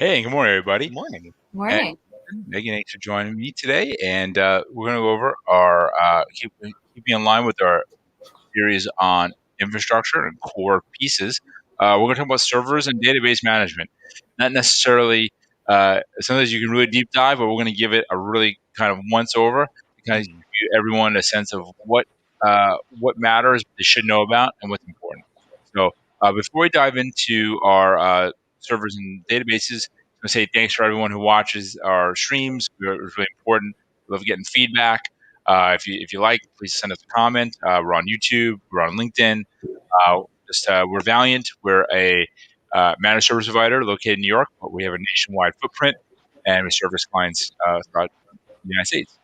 Hey, good morning, everybody. Good morning. And Morning. Megan, thanks for joining me today. And we're going to go over keeping in line with our series on infrastructure and core pieces. We're going to talk about servers and database management. Not necessarily, sometimes you can really deep dive, but we're going to give it a really kind of once over to kind of Mhm. give everyone a sense of what matters, they should know about, and what's important. So before we dive into our servers and databases, I want to say thanks for everyone who watches our streams. It's really important. We love getting feedback. If you like, please send us a comment. We're on YouTube. We're on LinkedIn. We're Valiant. We're a managed service provider located in New York, but we have a nationwide footprint, and we service clients throughout the United States.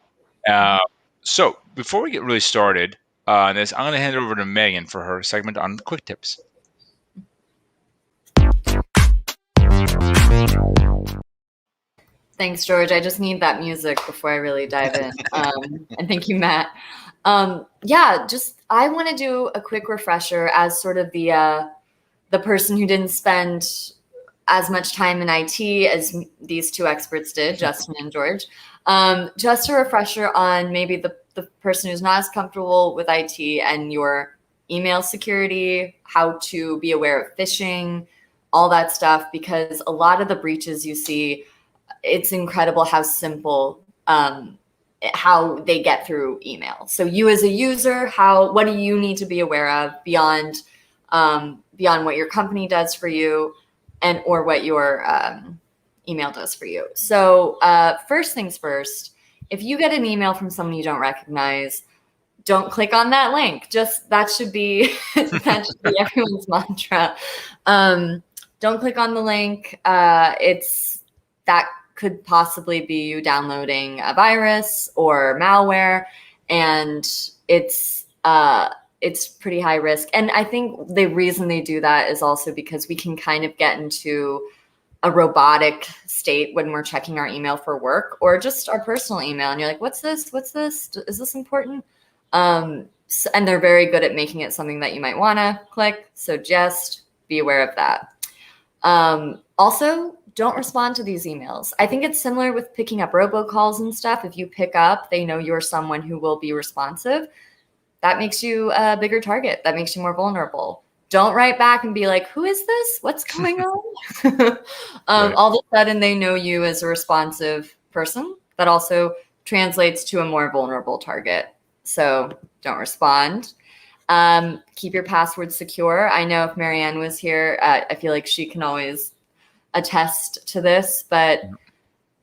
Uh, so before we get really started on this, I'm going to hand it over to Megan for her segment on quick tips. Thanks, George. I just need that music before I really dive in. And thank you, Matt. I want to do a quick refresher as sort of the person who didn't spend as much time in IT as these two experts did, Justin and George. Just a refresher on maybe the person who's not as comfortable with IT and your email security, how to be aware of phishing, all that stuff, because a lot of the breaches you see, it's incredible how simple how they get through email. So you as a user, what do you need to be aware of beyond what your company does for you and or what your email does for you? So first things first, if you get an email from someone you don't recognize, don't click on that link. Just that should be everyone's mantra. Don't click on the link. It's that could possibly be you downloading a virus or malware, and it's pretty high risk. And I think the reason they do that is also because we can kind of get into a robotic state when we're checking our email for work or just our personal email, and you're like, what's this? Is this important? And they're very good at making it something that you might want to click. So just be aware of that. Also, don't respond to these emails. I think it's similar with picking up robocalls and stuff. If you pick up, they know you're someone who will be responsive. That makes you a bigger target. That makes you more vulnerable. Don't write back and be like, who is this? What's going on? Right. All of a sudden, they know you as a responsive person. That also translates to a more vulnerable target. So don't respond. Keep your password secure. I know if Marianne was here, I feel like she can always attest to this, but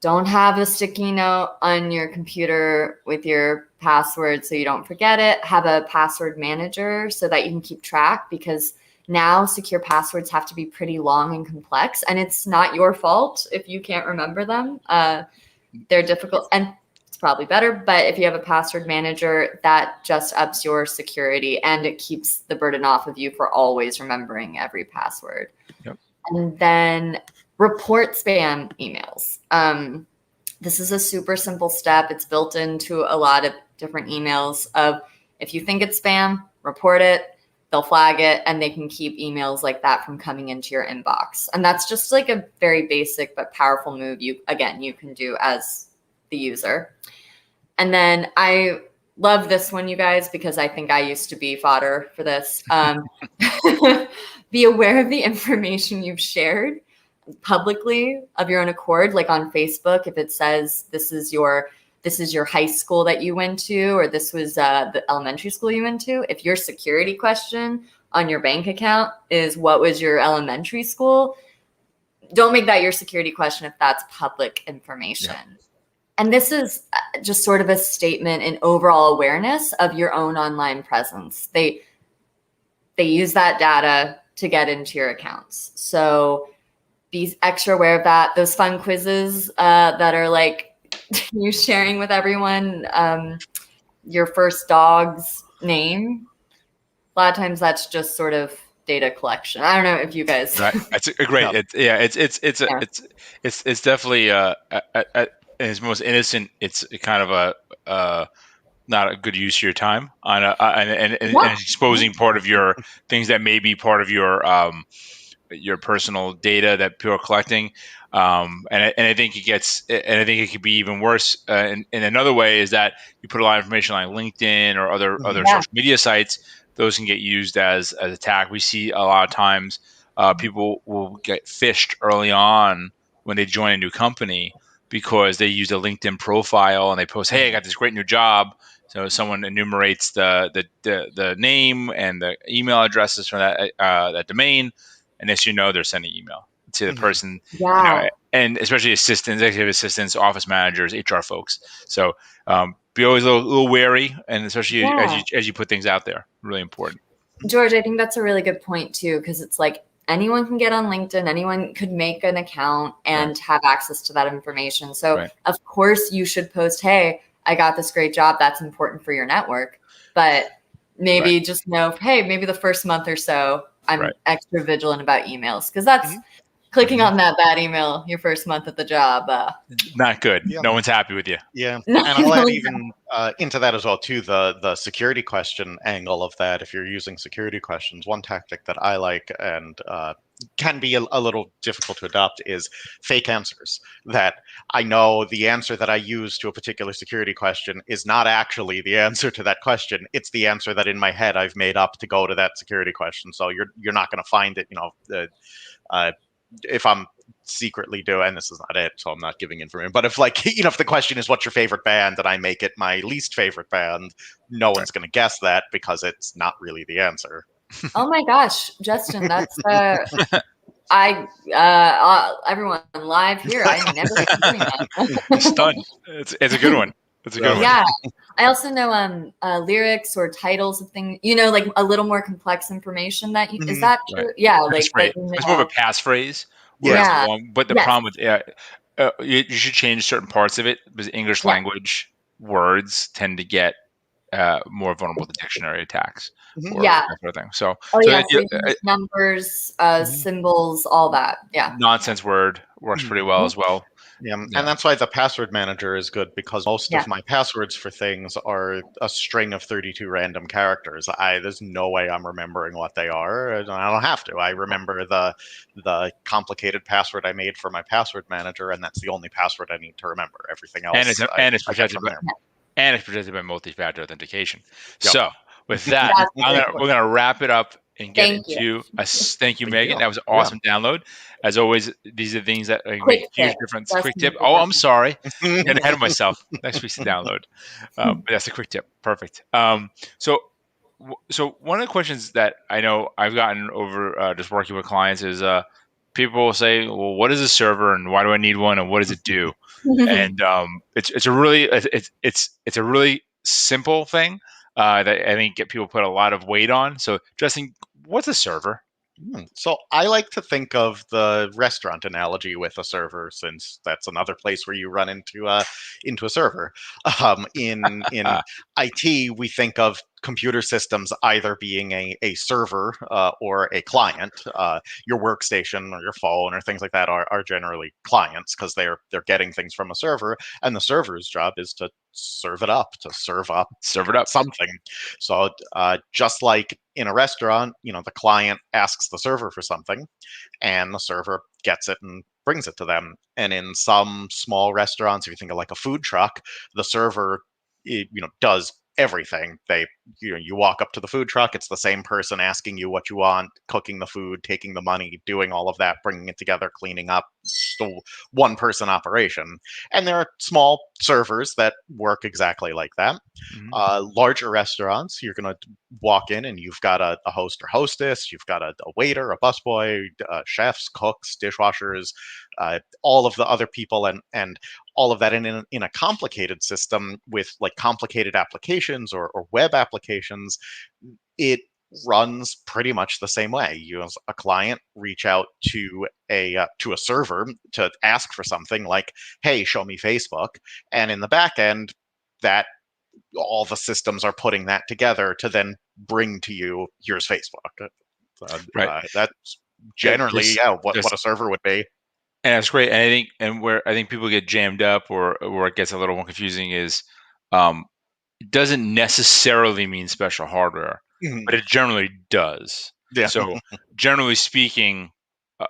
don't have a sticky note on your computer with your password so you don't forget it. Have a password manager so that you can keep track, because now secure passwords have to be pretty long and complex, and it's not your fault if you can't remember them. They're difficult, and it's probably better, but if you have a password manager, that just ups your security and it keeps the burden off of you for always remembering every password. Yep. And then report spam emails. This is a super simple step. It's built into a lot of different emails of, if you think it's spam, report it, they'll flag it, and they can keep emails like that from coming into your inbox. And that's just like a very basic but powerful move you can do as the user. And then I love this one, you guys, because I think I used to be fodder for this. Be aware of the information you've shared publicly of your own accord, like on Facebook. If it says this is your high school that you went to, or this was the elementary school you went to, if your security question on your bank account is what was your elementary school, don't make that your security question if that's public information. Yeah. And this is just sort of a statement in overall awareness of your own online presence. They use that data to get into your accounts. So be extra aware of that. Those fun quizzes that are like you sharing with everyone your first dog's name. A lot of times that's just sort of data collection. I don't know if you guys. Right. That's a great. It's definitely in its most innocent. It's kind of not a good use of your time on and exposing part of your things that may be part of your your personal data that people are collecting. And I think it could be even worse. In another way is that you put a lot of information on LinkedIn or other Yeah. social media sites. Those can get used as attack. We see a lot of times people will get phished early on when they join a new company because they use a LinkedIn profile and they post, "Hey, I got this great new job." So someone enumerates the name and the email addresses from that domain, and as you know, they're sending email to the person, Yeah. and especially assistants, executive assistants, office managers, HR folks. So be always a little wary, and especially Yeah. as you put things out there, really important. George, I think that's a really good point too, because it's like anyone can get on LinkedIn, anyone could make an account and have access to that information. So, Right. of course, you should post, "Hey, I got this great job." That's important for your network. But maybe just know, hey, maybe the first month or so, I'm extra vigilant about emails, because that's clicking on that bad email your first month at the job. Not good. Yeah. No one's happy with you. Yeah, No, and I'll add no, even into that as well too the security question angle of that. If you're using security questions, one tactic that I like and can be a little difficult to adopt is fake answers. That I know the answer that I use to a particular security question is not actually the answer to that question. It's the answer that in my head I've made up to go to that security question. So you're not going to find it. If I'm secretly doing, this is not it, so I'm not giving information. But if if the question is what's your favorite band, and I make it my least favorite band, no one's going to guess that because it's not really the answer. Oh my gosh, Justin, that's everyone live here. I never been doing that. Stunned. It's a good one. It's a good one. Yeah. I also know lyrics or titles of things, like a little more complex information is that true? Right. Yeah, like It's more of a passphrase. Yeah. But the Yes. problem with you should change certain parts of it because English language words tend to get more vulnerable to dictionary attacks or Yeah. that sort of thing. So, numbers, symbols, all that. Yeah. nonsense word works pretty well as well. Yeah, and that's why the password manager is good, because most of my passwords for things are a string of 32 random characters. There's no way I'm remembering what they are, and I don't have to. I remember the complicated password I made for my password manager, and that's the only password I need to remember. Everything else, it's protected by multi-factor authentication. Yep. So with that, we're gonna wrap it up and get into a thank you, Megan. That was an awesome download. As always, these are things that make a huge difference. Quick tip. Oh, I'm sorry. Getting ahead of myself. Next week's the download. But that's a quick tip. Perfect. So one of the questions that I know I've gotten over just working with clients is people will say, well, what is a server and why do I need one and what does it do? And it's a really simple thing that I think people put a lot of weight on. So, Justin, what's a server? So I like to think of the restaurant analogy with a server, since that's another place where you run into a server. In IT, we think of computer systems either being a server or a client. Your workstation or your phone or things like that are generally clients because they're getting things from a server, and the server's job is to serve it up, something. So just like in a restaurant, the client asks the server for something, and the server gets it and brings it to them. And in some small restaurants, if you think of like a food truck, the server, does everything. You walk up to the food truck, it's the same person asking you what you want, cooking the food, taking the money, doing all of that, bringing it together, cleaning up. The one person operation. And there are small servers that work exactly like that. Larger restaurants, you're going to walk in and you've got a host or hostess, you've got a waiter, a busboy, chefs, cooks, dishwashers, all of the other people, and all of that in a complicated system with like complicated applications or web applications. It runs pretty much the same way. You as a client reach out to a server to ask for something like, "Hey, show me Facebook," and in the back end, that all the systems are putting that together to then bring to you, "Here's Facebook." That's generally what a server would be. And that's great. And where I think people get jammed up or it gets a little more confusing is it doesn't necessarily mean special hardware, but it generally does. Yeah. So generally speaking,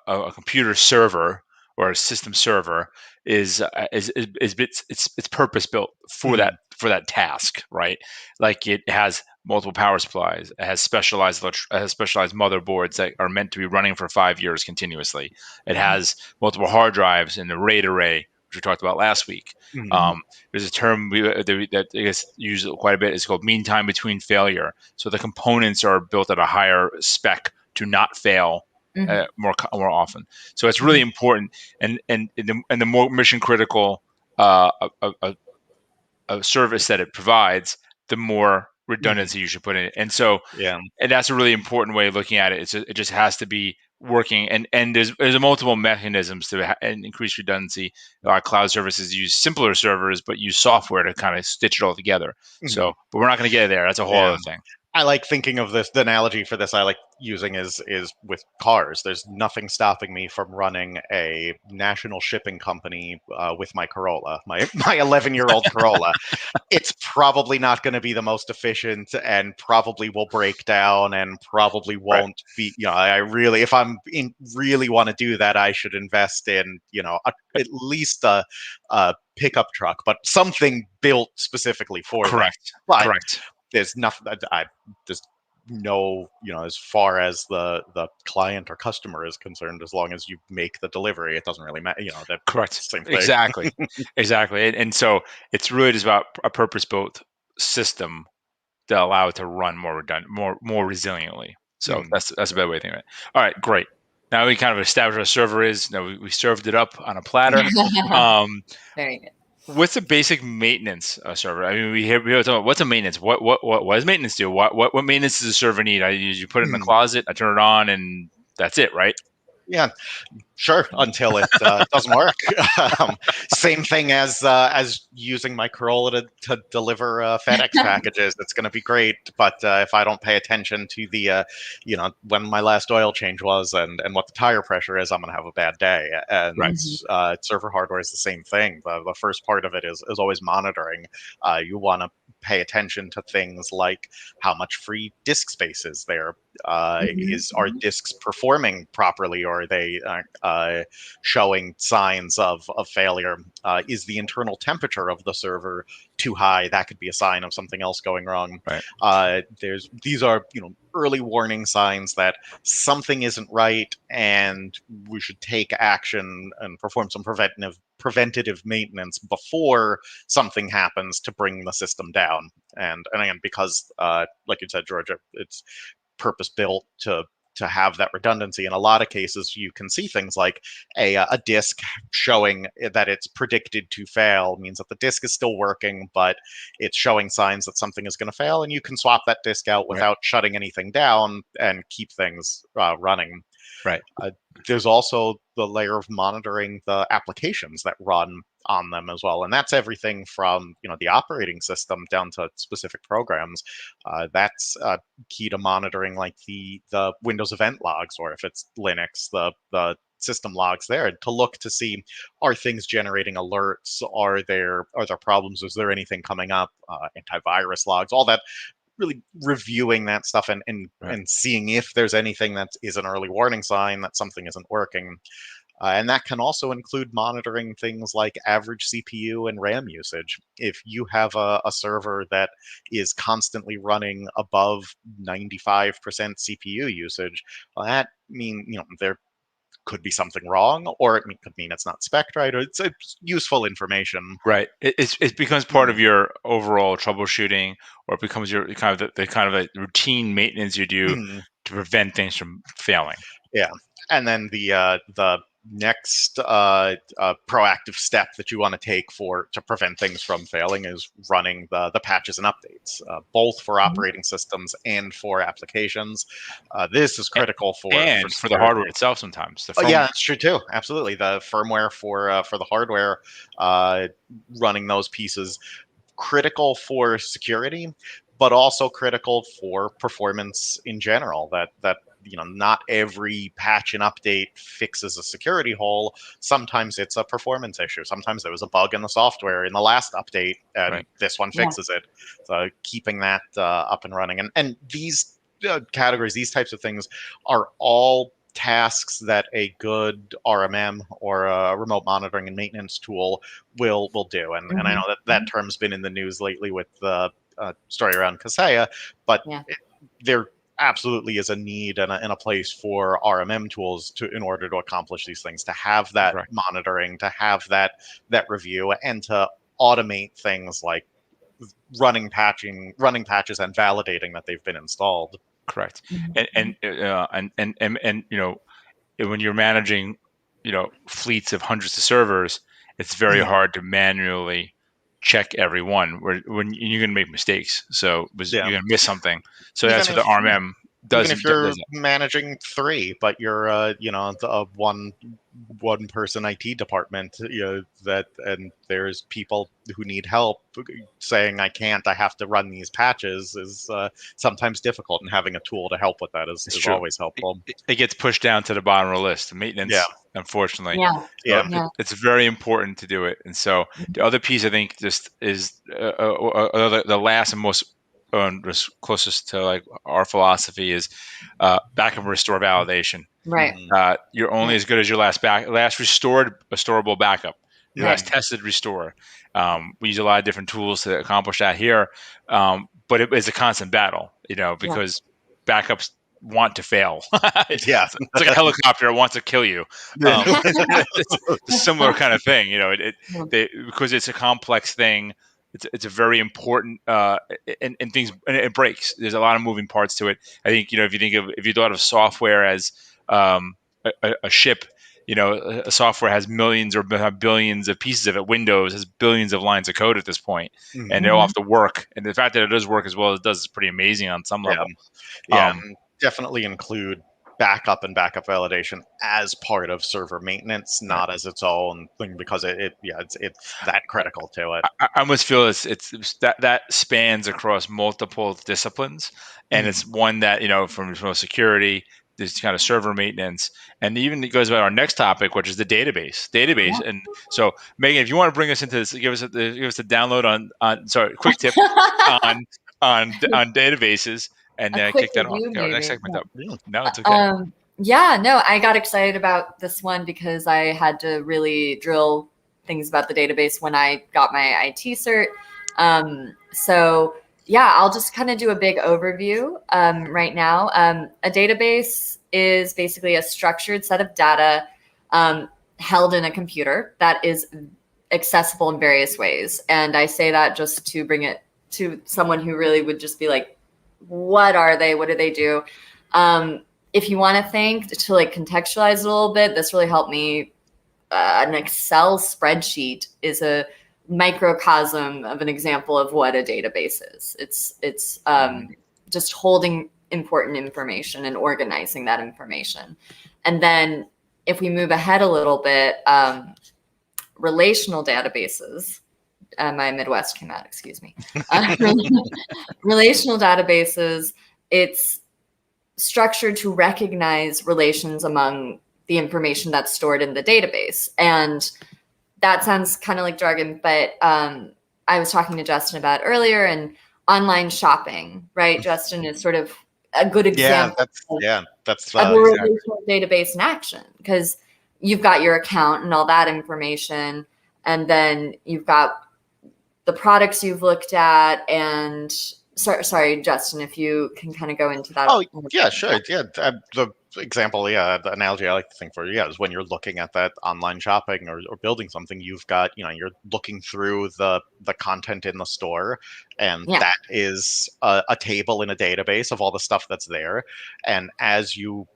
a computer server or a system server it's purpose built for that task, right? Like it has multiple power supplies, it has specialized motherboards that are meant to be running for 5 years continuously. It has multiple hard drives in the RAID array, which we talked about last week. There's a term that I guess used quite a bit. It's called mean time between failure. So the components are built at a higher spec to not fail more often. So it's really important, and the more mission critical a service that it provides, the more redundancy you should put in it. And so, and that's a really important way of looking at it. It just has to be working, and there's multiple mechanisms to increase redundancy. A lot of cloud services use simpler servers, but use software to kind of stitch it all together. So, but we're not going to get there. That's a whole other thing. I like thinking of this. The analogy for this I like using is with cars. There's nothing stopping me from running a national shipping company with my Corolla, my 11-year-old Corolla. It's probably not going to be the most efficient, and probably will break down, and probably won't be. I really, if I'm really want to do that, I should invest in at least a pickup truck, but something built specifically for that. Correct. There's nothing. There's no, as far as the client or customer is concerned, as long as you make the delivery, it doesn't really matter. That correct. Same thing. Exactly. And so it's really just about a purpose-built system that allow it to run more redundant, more resiliently. So that's a better way of thinking of it. All right, great. Now we kind of established what a server is. Now we served it up on a platter. Very good. What's the basic maintenance server? I mean, we hear talking about what's a maintenance. What does maintenance do? What maintenance does a server need? You put it in the closet, I turn it on, and that's it, right? Yeah, sure. Until it doesn't work. Same thing as using my Corolla to deliver FedEx packages. It's going to be great, but if I don't pay attention to the, when my last oil change was and what the tire pressure is, I'm going to have a bad day. And server hardware is the same thing. The first part of it is always monitoring. You want to pay attention to things like how much free disk space is there. Are disks performing properly, or are they showing signs of failure? Is the internal temperature of the server too high? That could be a sign of something else going wrong. These are early warning signs that something isn't right, and we should take action and perform some preventative maintenance before something happens to bring the system down. And again, because like you said, Georgia, it's purpose built to have that redundancy. In a lot of cases, you can see things like a disk showing that it's predicted to fail means that the disk is still working, but it's showing signs that something is going to fail, and you can swap that disk out without shutting anything down and keep things running. There's also the layer of monitoring the applications that run on them as well, and that's everything from the operating system down to specific programs. That's key to monitoring, like the Windows event logs, or if it's Linux, the system logs there, to look to see, are things generating alerts? Are there problems? Is there anything coming up? Antivirus logs, all that. Really reviewing that stuff and seeing if there's anything that is an early warning sign that something isn't working. And that can also include monitoring things like average CPU and RAM usage. If you have a server that is constantly running above 95% CPU usage, well, that means there could be something wrong, or it could mean it's not spec'd right, or it's useful information. Right. It becomes part of your overall troubleshooting, or it becomes your kind of the routine maintenance you do to prevent things from failing. Yeah, and then the next proactive step that you want to take to prevent things from failing is running the patches and updates, both for operating systems and for applications. This is critical for the hardware itself sometimes. Yeah, that's true too. Absolutely. The firmware for the hardware, running those pieces, critical for security, but also critical for performance in general. That not every patch and update fixes a security hole. Sometimes it's a performance issue. Sometimes there was a bug in the software in the last update, and this one fixes it. So keeping that up and running. And these categories, these types of things are all tasks that a good RMM or a remote monitoring and maintenance tool will do. And I know that term's been in the news lately with the story around Kaseya, but there absolutely is a need and a place for RMM tools in order to accomplish these things, to have that monitoring, to have that review, and to automate things like running patches and validating that they've been installed. Correct. And when you're managing, fleets of hundreds of servers, it's very hard to manually check every one. When you're going to make mistakes, so you're going to miss something. So Even that's what the RMM does. Even if you're managing 3, but you're a one person IT department, and there's people who need help, saying I have to run these patches is sometimes difficult, and having a tool to help with that is always helpful. It gets pushed down to the bottom of the list. Maintenance, unforfortunately. It's very important to do it. And so the other piece, I think, just is the last and most just closest to like our philosophy is backup and restore validation. Right. You're only as good as your last restorable backup. Your last tested restore. We use a lot of different tools to accomplish that here, but it's a constant battle. Because backups want to fail. It's like a helicopter; it wants to kill you. It's a similar kind of thing. Because it's a complex thing. It's a very important and things, and it breaks. There's a lot of moving parts to it. I think if you thought of software as a ship, a software has millions or billions of pieces of it. Windows has billions of lines of code at this point, and they all have to work. And the fact that it does work as well as it does is pretty amazing on some level. Definitely include backup and backup validation as part of server maintenance, not as its own thing, because it's that critical to it. I almost feel it's that spans across multiple disciplines, and it's one that from security, this kind of server maintenance, and even it goes about our next topic, which is the database. And so Megan, if you want to bring us into this, give us a download on quick tip on databases. And kick that off. Okay, next segment up. No, it's okay. I got excited about this one because I had to really drill things about the database when I got my IT cert. I'll just kind of do a big overview right now. A database is basically a structured set of data held in a computer that is accessible in various ways. And I say that just to bring it to someone who really would just be like, what are they? What do they do? If you want to contextualize it a little bit, this really helped me. An Excel spreadsheet is a microcosm of an example of what a database is. It's just holding important information and organizing that information. And then if we move ahead a little bit, relational databases. My Midwest came out, excuse me. Relational databases, it's structured to recognize relations among the information that's stored in the database. And that sounds kind of like jargon, but I was talking to Justin about earlier, and online shopping, right? Justin is sort of a good example. That's of a relational database in action, because you've got your account and all that information, and then you've got the products you've looked at, and sorry, Justin, if you can kind of go into that. Oh, yeah, sure. Yeah. The example, the analogy I like to think for, is when you're looking at that online shopping or building something, you've got, you're looking through the content in the store, and that is a table in a database of all the stuff that's there. And as you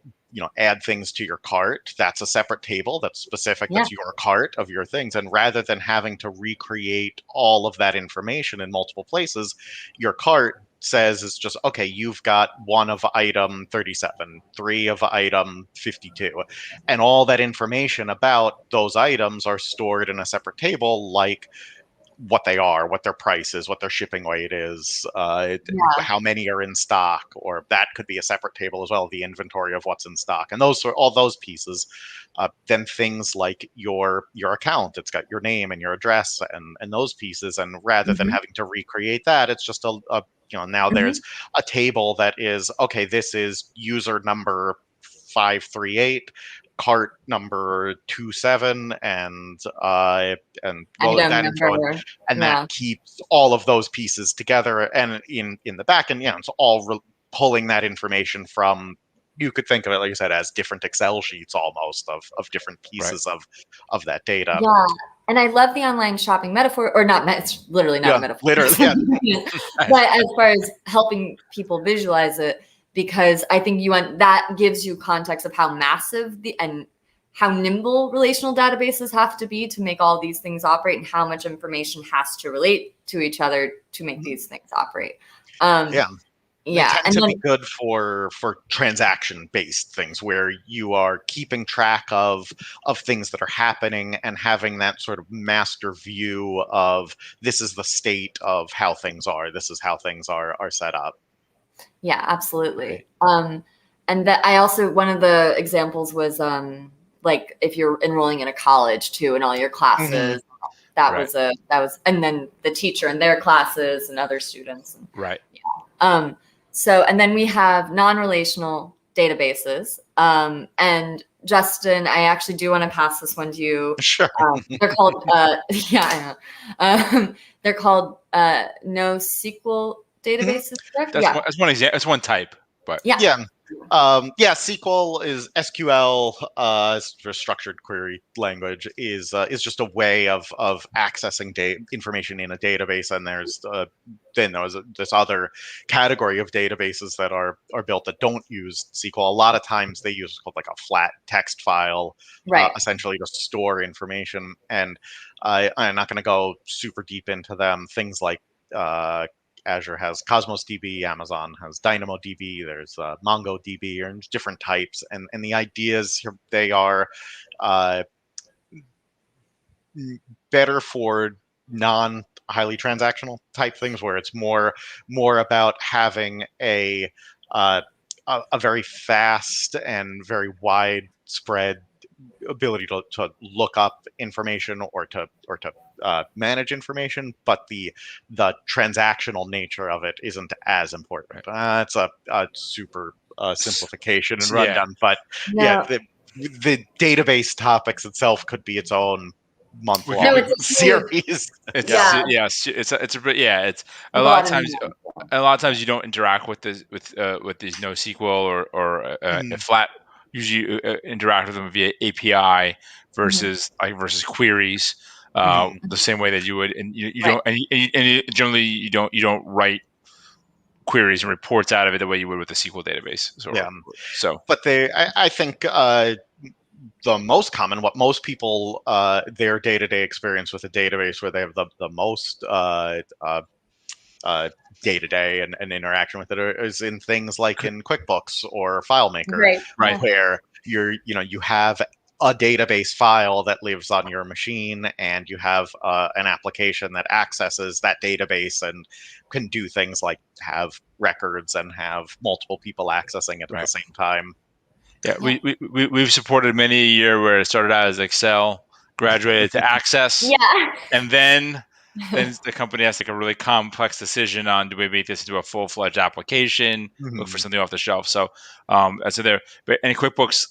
add things to your cart, that's a separate table that's specific. That's your cart of your things. And rather than having to recreate all of that information in multiple places, your cart says it's just, okay, you've got 1 of item 37, 3 of item 52. And all that information about those items are stored in a separate table, like what they are, what their price is, what their shipping weight is, how many are in stock, or that could be a separate table as well, the inventory of what's in stock. And those are all those pieces. Then things like your account, it's got your name and your address and those pieces. And rather than having to recreate that, it's just now there's a table that is, okay, this is user number 538, cart number 27, and Item that info, number. and Yeah. that keeps all of those pieces together. And in the back end, it's all pulling that information from. You could think of it, like you said, as different Excel sheets almost of different pieces of that data. Yeah. And I love the online shopping metaphor, or not, it's literally not a metaphor. Literally, yeah. But as far as helping people visualize it, because I think that gives you context of how massive and how nimble relational databases have to be to make all these things operate, and how much information has to relate to each other to make these things operate. They tend to be good for transaction-based things where you are keeping track of things that are happening and having that sort of master view of this is the state of how things are. This is how things are set up. Yeah, absolutely. And that I also, one of the examples was like if you're enrolling in a college too, and all your classes. That was, and then the teacher and their classes and other students. Right. Yeah. So, and then we have non-relational databases. And Justin, I actually do want to pass this one to you. Sure. They're called, they're called NoSQL databases. That's one example. That's one type. But SQL is SQL, for structured query language, is just a way of accessing information in a database. And there's this other category of databases that are built that don't use SQL. A lot of times they use what's called like a flat text file, essentially to store information. And I'm not going to go super deep into them. Things like Azure has Cosmos DB, Amazon has DynamoDB, there's MongoDB, and different types. And the ideas here, they are better for non-highly transactional type things, where it's more about having a very fast and very widespread ability to look up information or to manage information, but the transactional nature of it isn't as important. It's a super simplification and rundown, but the database topics itself could be its own month-long series. It's a lot of times you don't interact with these NoSQL or flat. Usually interact with them via API versus queries, the same way that you would, and you don't, and generally you don't write queries and reports out of it the way you would with a SQL database. But I think the most common, what most people their day-to-day experience with a database where they have the most day-to-day and interaction with it is in things like in QuickBooks or FileMaker, where you have a database file that lives on your machine, and you have an application that accesses that database and can do things like have records and have multiple people accessing it at the same time. Yeah, we've supported many a year where it started out as Excel, graduated to Access, and then the company has like a really complex decision on, do we make this into a full-fledged application, look for something off the shelf. So QuickBooks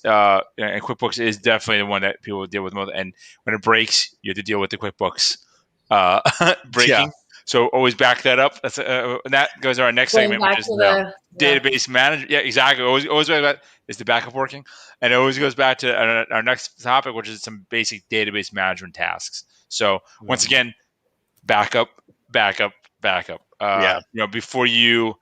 is definitely the one that people deal with most. And when it breaks, you have to deal with the QuickBooks breaking. So always back that up. That's and that goes to our next segment, which is database management. Yeah, exactly. Always about, is the backup working? And it always goes back to our next topic, which is some basic database management tasks. So once again, backup. Before you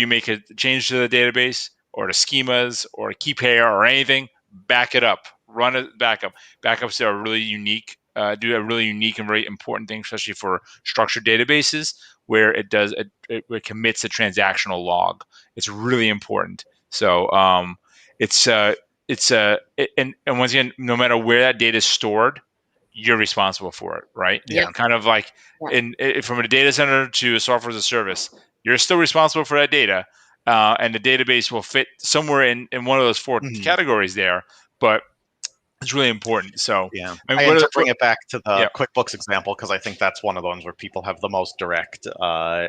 make a change to the database or to schemas or a key pair or anything, back it up. Run a backup. Backups are really unique. Do a really unique and very important thing, especially for structured databases, where it commits a transactional log. It's really important. So and once again, no matter where that data is stored, you're responsible for it, right? Yeah. Kind of like from a data center to a software as a service, you're still responsible for that data, and the database will fit somewhere in one of those four categories there. But It's really important. So, Yeah, I mean, and to bring it back to yeah, the QuickBooks example, because I think that's one of the ones where people have the most direct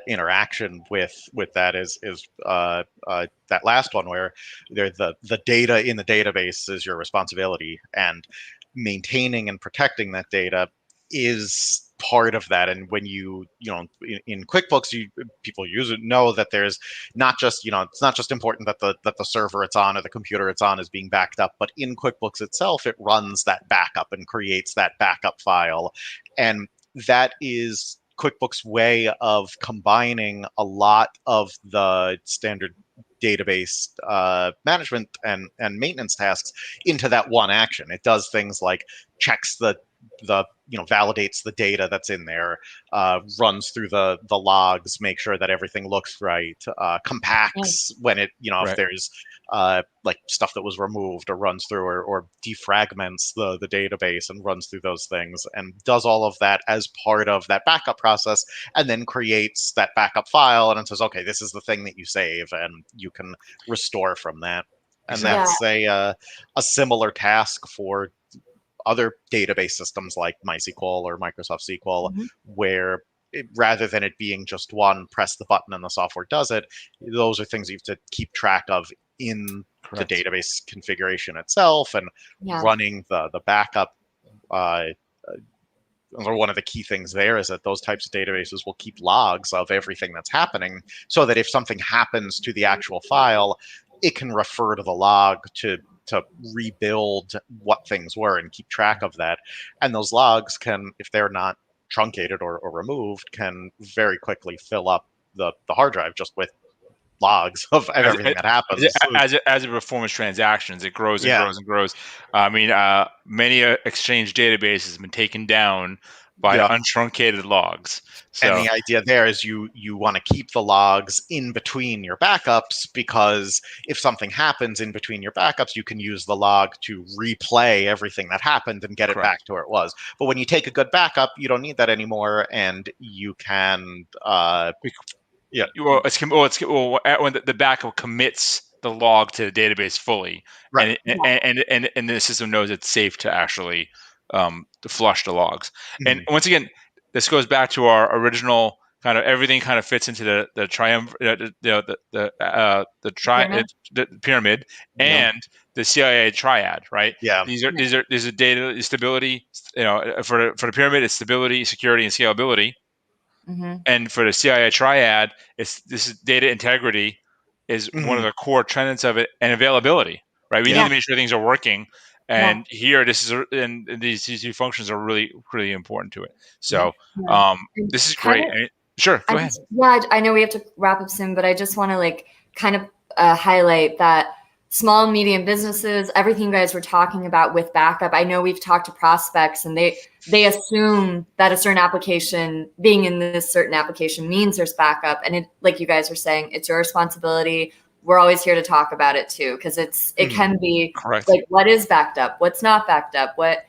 interaction with that is that last one where the data in the database is your responsibility, and maintaining and protecting that data is part of that. And when you know in QuickBooks, people use it know that there's not just it's not just important that the server it's on or the computer it's on is being backed up, but in QuickBooks itself it runs that backup and creates that backup file. And that is QuickBooks way of combining a lot of the standard database management and maintenance tasks into that one action. It does things like checks the validates the data that's in there, runs through the logs, make sure that everything looks right, compacts when it if right. there's like stuff that was removed, or runs through or defragments the database and runs through those things, and does all of that as part of that backup process, and then creates that backup file, and it says, okay, this is the thing that you save, and you can restore from that. And Exactly. Yeah. that's a similar task for other database systems like MySQL or Microsoft SQL, Mhm. where rather than it being just one press the button and the software does it, those are things you have to keep track of in the Correct. database configuration itself, and Yeah. running the backup. Or one of the key things there is that those types of databases will keep logs of everything that's happening, so that if something happens to the actual file, it can refer to the log to rebuild what things were and keep track of that. And those logs can, if they're not truncated or removed, can very quickly fill up the hard drive just with logs of As everything that happens. So, as it performs transactions, it grows and yeah, grows and grows. I mean, many Exchange databases have been taken down by yeah. untruncated logs. And So the idea there is you want to keep the logs in between your backups, because if something happens in between your backups, you can use the log to replay everything that happened and get it correct. back to where it was. But when you take a good backup, you don't need that anymore, and you can yeah. Well, when the backup commits the log to the database fully, Right. and the system knows it's safe to actually to flush the logs. And Mhm. once again, this goes back to our original kind of everything kind of fits into the triumph Pyramid. the pyramid Yeah. and the CIA triad, right? Yeah. These are data stability. For the pyramid, it's stability, security, and scalability. Hmm. And for the CIA triad, this is data integrity is one of Mhm. the core tenets of it, and availability. Right, we need Yeah. to make sure things are working, Yeah. and here this is and these two functions are really really important to it. Yeah. So Yeah. And this is kind great. of, Sure, I go ahead. just, I know we have to wrap up soon, but I just want to like kind of highlight that small and medium businesses, everything you guys were talking about with backup. I know we've talked to prospects, and they assume that a certain application, being in this certain application, means there's backup, and it, like you guys were saying, it's your responsibility. We're always here to talk about it too, because it Mhm. can be Correct. like, what is backed up, what's not backed up, what,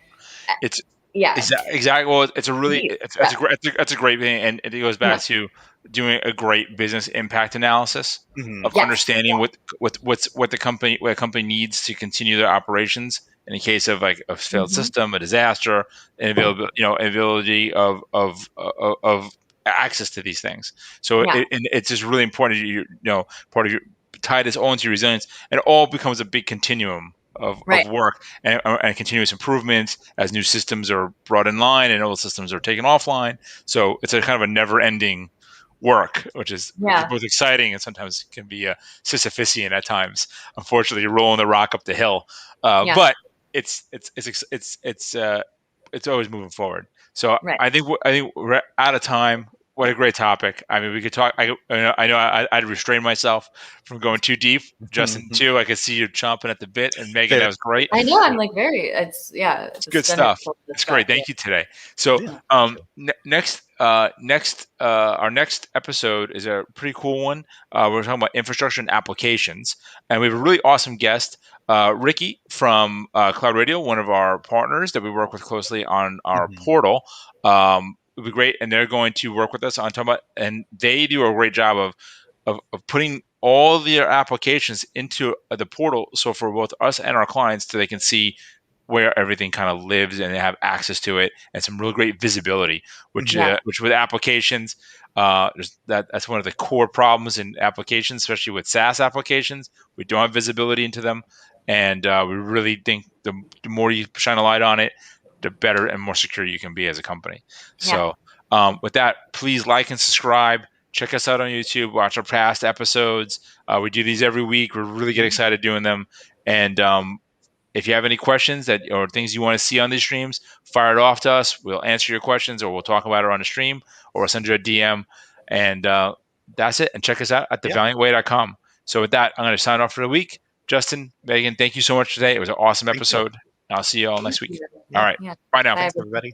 It's yeah, Exactly. Well, it's a really deep. it's a great that's a great thing, and it goes Yeah. back to doing a great business impact analysis Mhm. of Yes. understanding what a company needs to continue their operations in the case of like a failed Hmm. system, a disaster, and availability of access to these things. So Yeah. and it's just really important. Part of your tie this all into your resilience, and it all becomes a big continuum of Right. work and continuous improvements as new systems are brought in line and old systems are taken offline. So it's a kind of a never-ending work, which is Yeah. both exciting and sometimes can be Sisyphusian at times. Unfortunately, you're rolling the rock up the hill, Yeah. but it's always moving forward. So Right. I think we're out of time. What a great topic! I mean, we could talk. I know I'd restrain myself from going too deep. Justin, too. I could see you chomping at the bit, and Megan, that There, was great. I know. I'm like very. It's It's good been a stuff. cool It's great. discussion. Thank you today. So, yeah. our next episode is a pretty cool one. We're talking about infrastructure and applications, and we have a really awesome guest, Ricky from Cloud Radio, one of our partners that we work with closely on our Mhm. portal. It would be great, and they're going to work with us on talking about, and they do a great job of putting all their applications into the portal. So for both us and our clients, so they can see where everything kind of lives, and they have access to it, and some real great visibility, which with applications, that's one of the core problems in applications, especially with SaaS applications. We don't have visibility into them, and we really think the more you shine a light on it, the better and more secure you can be as a company. So with that, please like and subscribe. Check us out on YouTube. Watch our past episodes. We do these every week. We really get excited doing them. And if you have any questions or things you want to see on these streams, fire it off to us. We'll answer your questions, or we'll talk about it on the stream, or we'll send you a DM. And that's it. And check us out at thevaliantway.com. So with that, I'm going to sign off for the week. Justin, Megan, thank you so much today. It was an awesome episode. I'll see you all next week. All right. Bye now. Bye, Thanks, everybody.